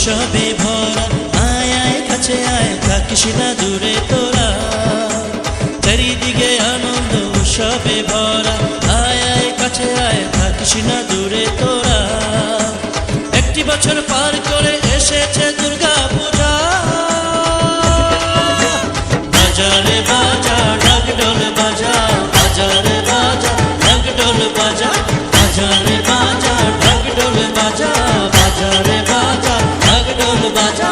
উৎসবে ভরা, আয় আয় কাছে আয়, থাকিস না দূরে তোরা। চারিদিকে আনন্দ উৎসবে ভরা, আয় আয় কাছে আয়, থাকিস না দূরে তোরা। একটি বছর পার করে এসেছে দুর্গা পূজা। বাজারে বাজা ঢাক ঢোল বাজা, বাজারে বাজা ঢাক ঢোল বাজা, বাজারে বাজা ঢাক ঢোল বাজা, বাজারে বাজা ঢাক ঢোল বাজা।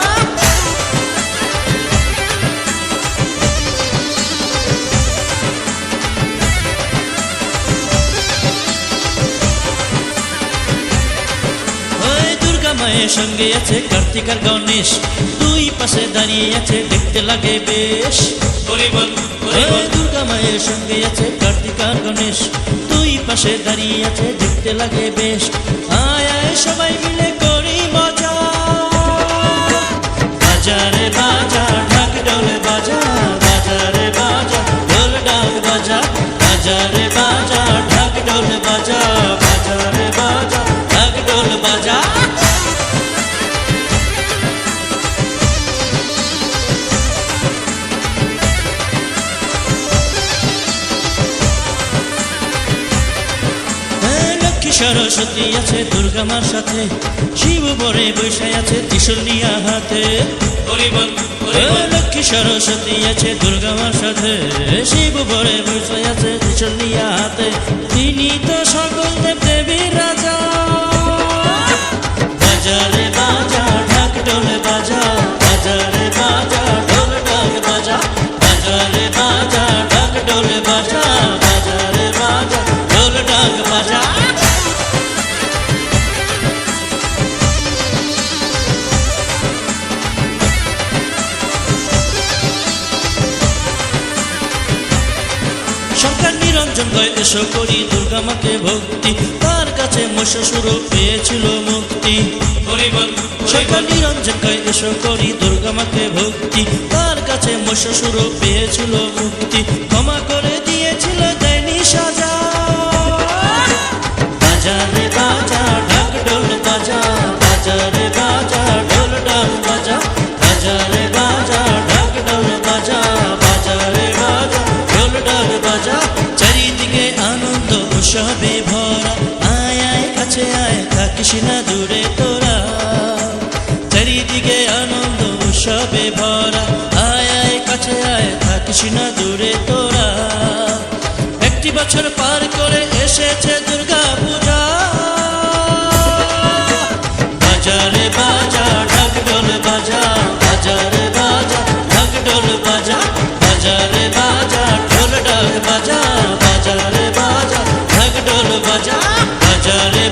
মায়ের সঙ্গে আছে কার্তিক আর গণেশ, দুই পাশে দাঁড়িয়ে আছে, দেখতে লাগে বেশ। দুর্গা মায়ের সঙ্গে আছে কার্তিক আর গণেশ, দুই পাশে দাঁড়িয়ে আছে, দেখতে লাগে বেশ। আয় আয় সবাই মিলে করি মজা। বাজারে বাজা ঢাক ঢোল বাজা, বাজারে বাজা ঢোল ঢাক বাজা, বাজারে বাজা ঢাক ঢোল বাজা, বাজারে বাজা ঢাক ঢোল বাজা। সরস্বতী আছে দুর্গা মার সাথে, শিব বরে বৈশাখ আছে ত্রিশূল নিয়া হাতে। লক্ষ্মী সরস্বতী আছে দুর্গা মার সাথে, শিব বরে বৈশাখ আছে ত্রিশূল নিয়া হাতে। তিনি তো সকল দেব দেবীর রাজা। বাজারে বাজা ঢাক ঢোল বাজা, বাজারে বাজা ঢোল ঢাক বাজা, বাজারে বাজা ঢাক ঢোল বাজা, বাজারে বাজা ঢোল ঢাক বাজা। শঙ্কর নিরঞ্জন কয় এসো করি দুর্গা মাকে ভক্তি, তার কাছে মহিষাসুর পেয়েছিল মুক্তি। শঙ্কর নিরঞ্জন কয় এসো করি দুর্গা মাকে ভক্তি, তার কাছে মহিষাসুর পেয়েছিল মুক্তি। ক্ষমা করে দিয়েছিল দেয়নি সাজা। বাজারে বাজা ঢাক ঢোল বাজা, বাজারে বাজা ঢোল ঢাক বাজা, বাজারে বাজা ঢাক ঢোল বাজা, বাজারে বাজা ঢোল ঢাক বাজা। চারিদিকে আনন্দ উৎসবে ভরা, আয় আয় কাছে আয়, থাকিস না দূরে তোরা। চারিদিকে আনন্দ উৎসবে ভরা, আয় আয় কাছে আয়, থাকিস না দূরে তোরা। একটি বছর পার করে এসেছে দুর্গা পূজা। বাজারে বাজা ঢাক ঢোল বাজা, বাজারে বাজা ঢাক ঢোল বাজা, বাজারে বাজা ঢোল ঢাক বাজা, বাজারে বাজা ঢাক ঢোল বাজা, বাজারে